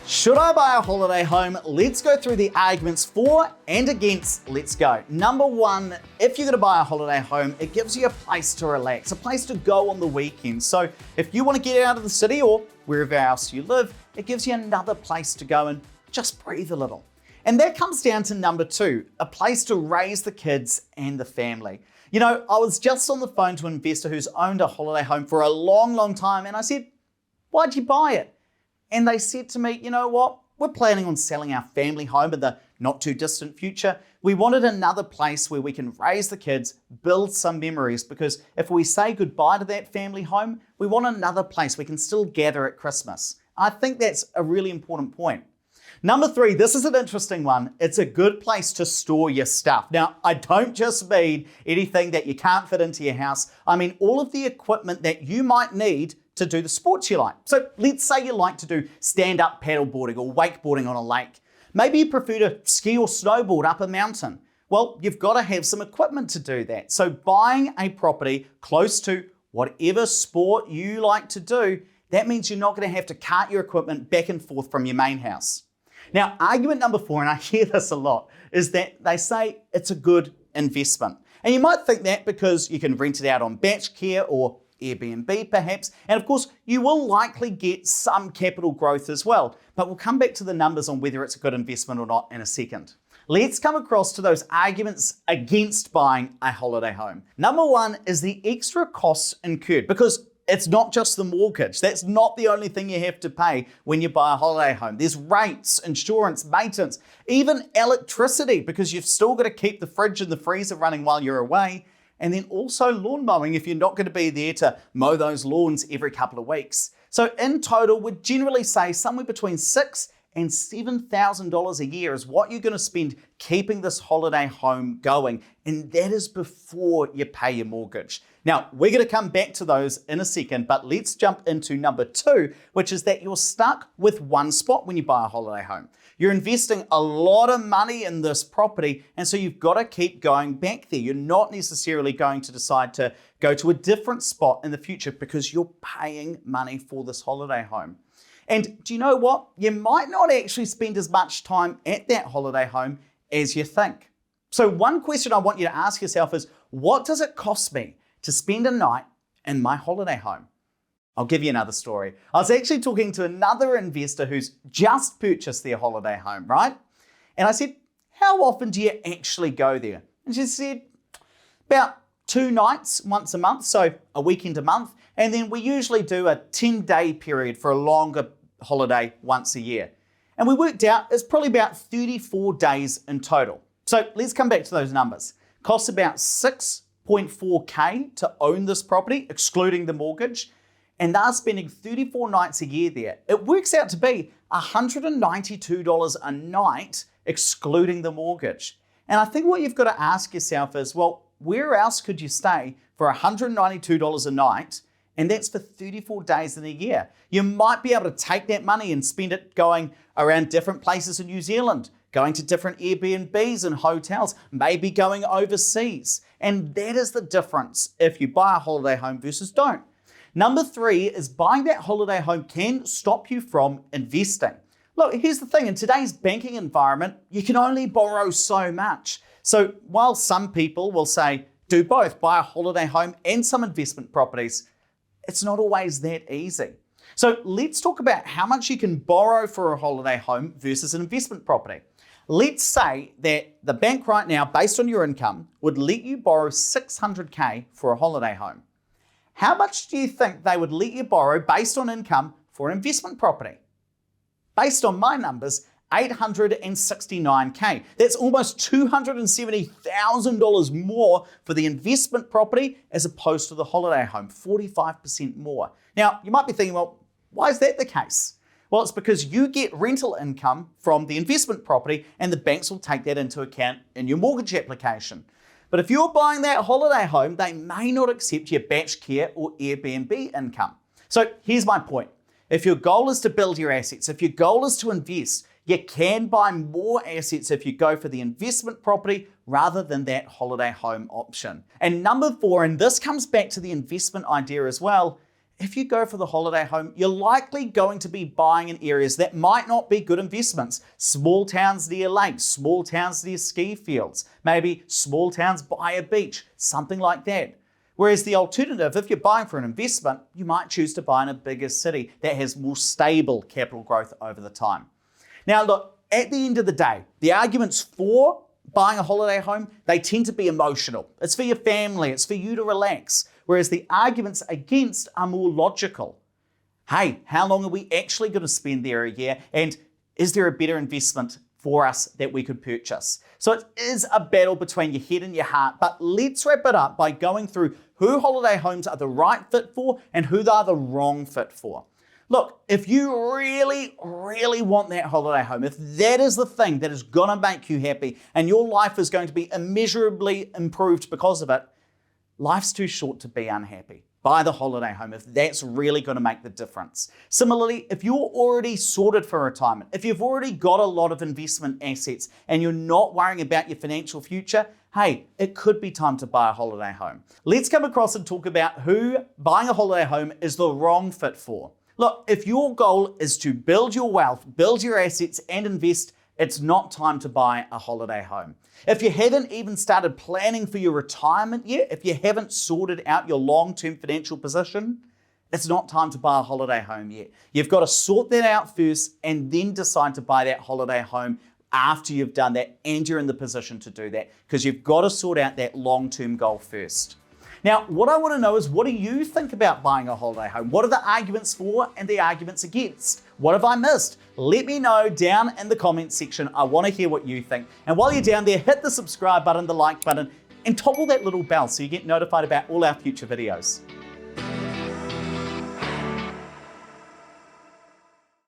Should I buy a holiday home? Let's go through the arguments for and against. Let's go. Number one, if you're going to buy a holiday home, it gives you a place to relax, a place to go on the weekend. So if you want to get out of the city or wherever else you live, it gives you another place to go and just breathe a little. And that comes down to number two, a place to raise the kids and the family. You know, I was just on the phone to an investor who's owned a holiday home for a long time, and I said, why'd you buy it? And they said to me, you know what? We're planning on selling our family home in the not too distant future. We wanted another place where we can raise the kids, build some memories, because if we say goodbye to that family home, we want another place we can still gather at Christmas. I think that's a really important point. Number three, this is an interesting one. It's a good place to store your stuff. Now, I don't just mean anything that you can't fit into your house. I mean all of the equipment that you might need to do the sports you like. So let's say you like to do stand-up paddleboarding or wakeboarding on a lake. Maybe you prefer to ski or snowboard up a mountain. Well, you've got to have some equipment to do that. So buying a property close to whatever sport you like to do, that means you're not going to have to cart your equipment back and forth from your main house. Now, argument number four, and I hear this a lot, is that they say it's a good investment. And you might think that because you can rent it out on batch care or Airbnb perhaps, and of course you will likely get some capital growth as well, but we'll come back to the numbers on whether it's a good investment or not in a second. Let's come across to those arguments against buying a holiday home. Number one is the extra costs incurred, because it's not just the mortgage. That's not the only thing you have to pay when you buy a holiday home. There's rates, insurance, maintenance, even electricity, because you've still got to keep the fridge and the freezer running while you're away. And then also lawn mowing if you're not going to be there to mow those lawns every couple of weeks. So in total, we'd generally say somewhere between $6,000 and $7,000 a year is what you're going to spend keeping this holiday home going. And that is before you pay your mortgage. Now, we're going to come back to those in a second, but let's jump into number two, which is that you're stuck with one spot when you buy a holiday home. You're investing a lot of money in this property, and so you've got to keep going back there. You're not necessarily going to decide to go to a different spot in the future because you're paying money for this holiday home. And do you know what? You might not actually spend as much time at that holiday home as you think. So one question I want you to ask yourself is, what does it cost me to spend a night in my holiday home? I'll give you another story. I was actually talking to another investor who's just purchased their holiday home, right? And I said, how often do you actually go there? And she said, about 2 nights once a month, so a weekend a month. And then we usually do a 10-day period for a longer holiday once a year. And we worked out it's probably about 34 days in total. So let's come back to those numbers. Costs about $6.4K to own this property, excluding the mortgage. And they're spending 34 nights a year there. It works out to be $192 a night, excluding the mortgage. And I think what you've got to ask yourself is, well, where else could you stay for $192 a night? And that's for 34 days in a year. You might be able to take that money and spend it going around different places in New Zealand, going to different Airbnbs and hotels, maybe going overseas. And that is the difference if you buy a holiday home versus don't. Number three is buying that holiday home can stop you from investing. Look, here's the thing. In today's banking environment, you can only borrow so much. So while some people will say, do both, buy a holiday home and some investment properties, it's not always that easy. So let's talk about how much you can borrow for a holiday home versus an investment property. Let's say that the bank right now, based on your income, would let you borrow $600K for a holiday home. How much do you think they would let you borrow based on income for an investment property? Based on my numbers, $869K. That's almost $270,000 more for the investment property as opposed to the holiday home, 45% more. Now, you might be thinking, well, why is that the case? Well, it's because you get rental income from the investment property and the banks will take that into account in your mortgage application. But if you're buying that holiday home, they may not accept your batch care or Airbnb income. So here's my point. If your goal is to build your assets, if your goal is to invest, you can buy more assets if you go for the investment property rather than that holiday home option. And number four, and this comes back to the investment idea as well, if you go for the holiday home, you're likely going to be buying in areas that might not be good investments. Small towns near lakes, small towns near ski fields, maybe small towns by a beach, something like that. Whereas the alternative, if you're buying for an investment, you might choose to buy in a bigger city that has more stable capital growth over the time. Now look, at the end of the day, the arguments for buying a holiday home, they tend to be emotional. It's for your family, it's for you to relax. Whereas the arguments against are more logical. Hey, how long are we actually going to spend there a year? And is there a better investment for us that we could purchase? So it is a battle between your head and your heart, but let's wrap it up by going through who holiday homes are the right fit for and who they are the wrong fit for. Look, if you really, really want that holiday home, if that is the thing that is going to make you happy and your life is going to be immeasurably improved because of it, life's too short to be unhappy. Buy the holiday home if that's really going to make the difference. Similarly, if you're already sorted for retirement, if you've already got a lot of investment assets and you're not worrying about your financial future, hey, it could be time to buy a holiday home. Let's come across and talk about who buying a holiday home is the wrong fit for. Look, if your goal is to build your wealth, build your assets and invest, it's not time to buy a holiday home. If you haven't even started planning for your retirement yet, if you haven't sorted out your long-term financial position, it's not time to buy a holiday home yet. You've got to sort that out first and then decide to buy that holiday home after you've done that and you're in the position to do that, because you've got to sort out that long-term goal first. Now, what I want to know is, what do you think about buying a holiday home? What are the arguments for and the arguments against? What have I missed? Let me know down in the comments section. I want to hear what you think. And while you're down there, hit the subscribe button, the like button, and toggle that little bell so you get notified about all our future videos.